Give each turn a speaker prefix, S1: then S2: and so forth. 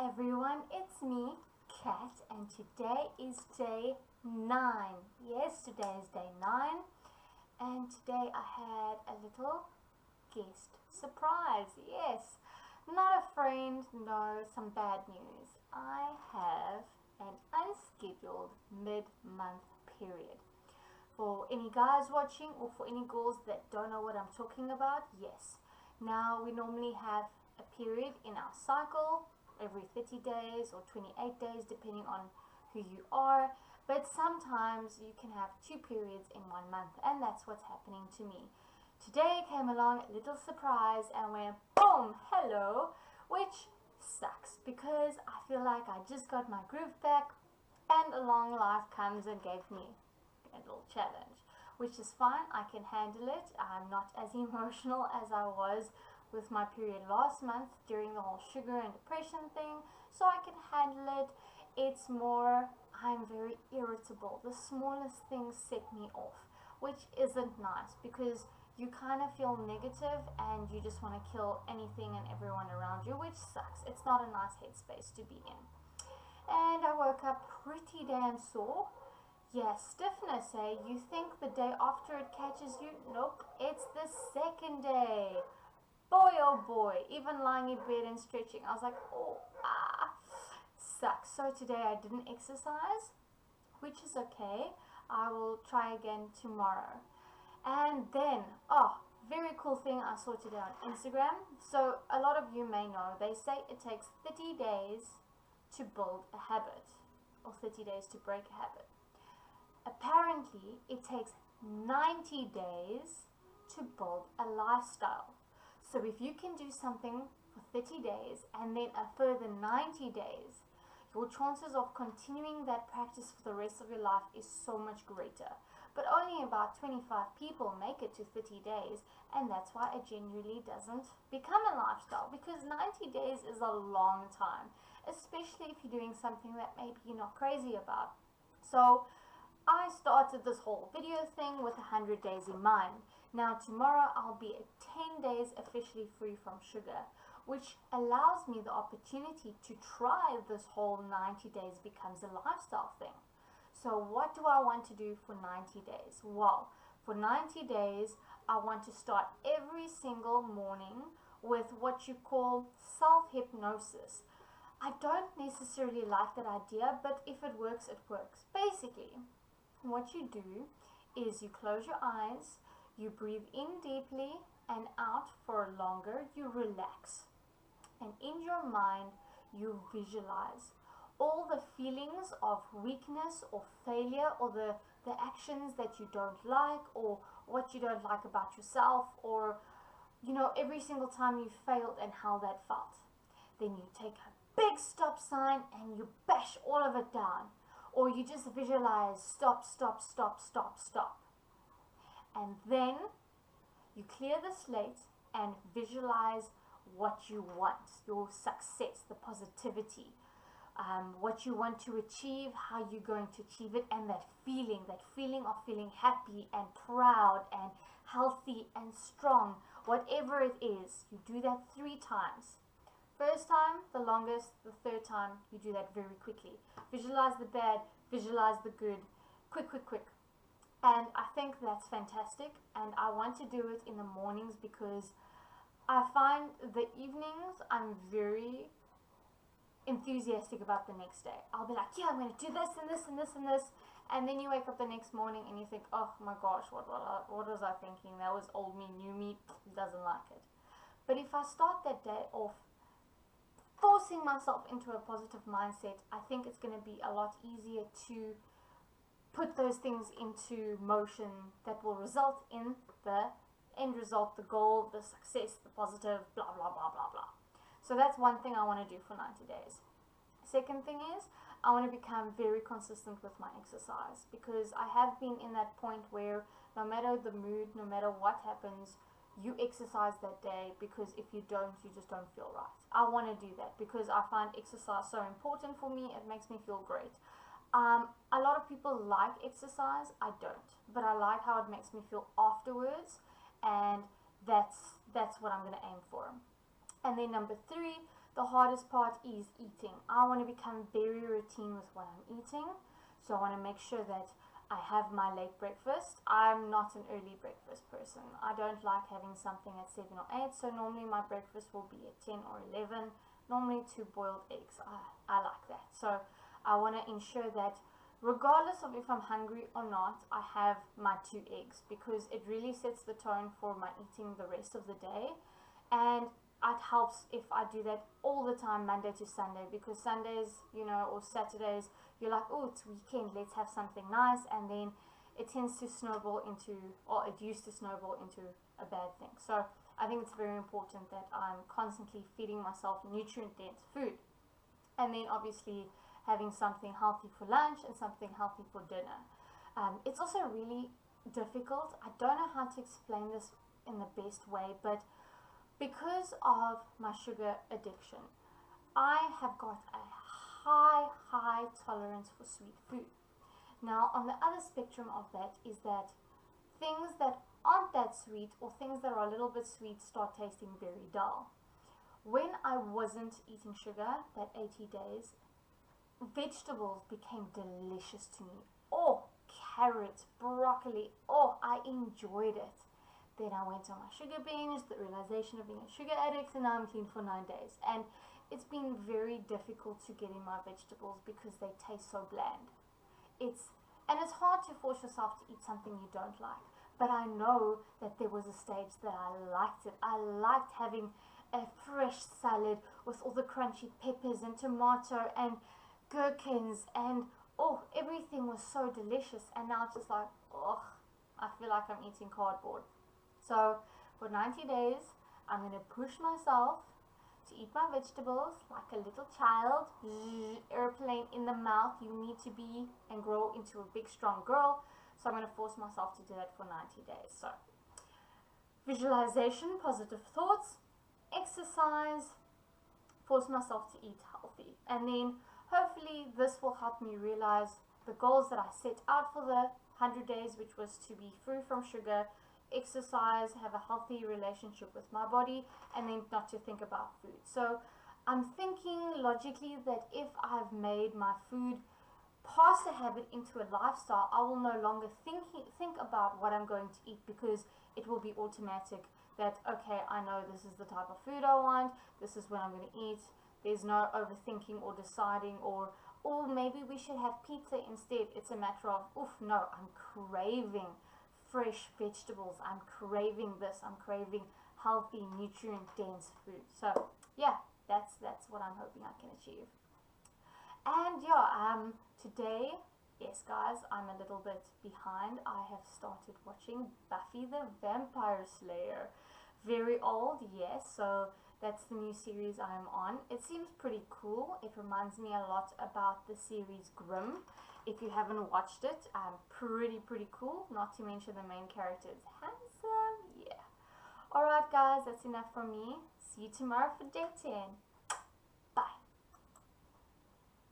S1: everyone, it's me, Kat, and today is day 9. Yes, today is day 9, and today I had a little guest surprise. Yes, not a friend, no, some bad news. I have an unscheduled mid-month period. For any guys watching or for any girls that don't know what I'm talking about, yes. Now we normally have a period in our cycle every 30 days or 28 days depending on who you are, but sometimes you can have 2 periods in 1 month, and that's what's happening to me. Today came along a little surprise and went boom, hello, which sucks because I feel like I just got my groove back and along life comes and gave me a little challenge, which is fine. I can handle it. I'm not as emotional as I was with my period last month during the whole sugar and depression thing, so I can handle it. It's more, I'm very irritable. The smallest things set me off, which isn't nice because you kind of feel negative and you just want to kill anything and everyone around you, which sucks. It's not a nice headspace to be in. And I woke up pretty damn sore. Yeah, stiffness, eh? You think the day after it catches you? Nope, it's the second day. Boy, oh boy, even lying in bed and stretching, I was like, sucks. So today I didn't exercise, which is okay. I will try again tomorrow. And then, very cool thing I saw today on Instagram. So a lot of you may know, they say it takes 30 days to build a habit, or 30 days to break a habit. Apparently, it takes 90 days to build a lifestyle. So if you can do something for 30 days and then a further 90 days, your chances of continuing that practice for the rest of your life is so much greater. But only about 25 people make it to 30 days, and that's why it genuinely doesn't become a lifestyle, because 90 days is a long time, especially if you're doing something that maybe you're not crazy about. So I started this whole video thing with 100 days in mind. Now tomorrow I'll be at 10 days officially free from sugar, which allows me the opportunity to try this whole 90 days becomes a lifestyle thing. So what do I want to do for 90 days? Well, for 90 days, I want to start every single morning with what you call self-hypnosis. I don't necessarily like that idea, but if it works, it works. Basically, what you do is you close your eyes, you breathe in deeply and out for longer, you relax. And in your mind, you visualize all the feelings of weakness or failure, or the actions that you don't like, or what you don't like about yourself, or every single time you failed and how that felt. Then you take a big stop sign and you bash all of it down, or you just visualize stop, stop, stop, stop, stop. And then you clear the slate and visualize what you want, your success, the positivity, what you want to achieve, how you're going to achieve it, and that feeling of feeling happy and proud and healthy and strong, whatever it is. You do that 3 times. First time, the longest. The third time, you do that very quickly. Visualize the bad, visualize the good, quick. And I think that's fantastic, and I want to do it in the mornings because I find the evenings I'm very enthusiastic about the next day. I'll be like, yeah, I'm going to do this and this and this and this, and then you wake up the next morning and you think, oh my gosh, what was I thinking? That was old me, new me, doesn't like it. But if I start that day off forcing myself into a positive mindset, I think it's going to be a lot easier to put those things into motion that will result in the end result, the goal, the success, the positive, blah, blah, blah, blah, blah. So that's one thing I want to do for 90 days. Second thing is, I want to become very consistent with my exercise, because I have been in that point where no matter the mood, no matter what happens, you exercise that day, because if you don't, you just don't feel right. I want to do that because I find exercise so important for me. It makes me feel great. A lot of people like exercise. I don't, but I like how it makes me feel afterwards, and that's what I'm going to aim for. And then number 3, The hardest part is eating. I want to become very routine with what I'm eating. So I want to make sure that I have my late breakfast. I'm not an early breakfast person. I don't like having something at 7 or 8. So normally my breakfast will be at 10 or 11. Normally 2 boiled eggs. I like that. So I want to ensure that regardless of if I'm hungry or not, I have my 2 eggs, because it really sets the tone for my eating the rest of the day. And it helps if I do that all the time, Monday to Sunday, because Sundays, or Saturdays, you're like, oh, it's weekend, let's have something nice, and then it tends to snowball into, or it used to snowball into a bad thing. So I think it's very important that I'm constantly feeding myself nutrient-dense food, and then obviously having something healthy for lunch and something healthy for dinner. It's also really difficult. I don't know how to explain this in the best way, but because of my sugar addiction, I have got a high tolerance for sweet food. Now, on the other spectrum of that is that things that aren't that sweet, or things that are a little bit sweet, start tasting very dull. When I wasn't eating sugar, that 80 days, vegetables became delicious to me. Oh, carrots, broccoli, oh, I enjoyed it. Then I went on my sugar binge, the realization of being a sugar addict, and now I'm clean for 9 days. And it's been very difficult to get in my vegetables because they taste so bland. It's hard to force yourself to eat something you don't like. But I know that there was a stage that I liked it. I liked having a fresh salad with all the crunchy peppers and tomato and gherkins, and oh, everything was so delicious. And now it's just like, oh, I feel like I'm eating cardboard. So for 90 days, I'm going to push myself to eat my vegetables like a little child. Airplane in the mouth. You need to be and grow into a big, strong girl. So I'm going to force myself to do that for 90 days. So visualization, positive thoughts, exercise, force myself to eat healthy. And then hopefully this will help me realize the goals that I set out for the 100 days, which was to be free from sugar, exercise, have a healthy relationship with my body, and then not to think about food. So I'm thinking logically that if I've made my food past a habit into a lifestyle, I will no longer think about what I'm going to eat, because it will be automatic that, okay, I know this is the type of food I want, this is what I'm going to eat. There's no overthinking or deciding, or maybe we should have pizza instead. It's a matter of, oof, no, I'm craving fresh vegetables, I'm craving this, I'm craving healthy, nutrient-dense food. So yeah, that's what I'm hoping I can achieve. And yeah, today, yes guys, I'm a little bit behind. I have started watching Buffy the Vampire Slayer. Very old, yes, so that's the new series I'm on. It seems pretty cool. It reminds me a lot about the series Grimm. If you haven't watched it, pretty cool. Not to mention the main character is handsome. Yeah. Alright guys, that's enough from me. See you tomorrow for day 10.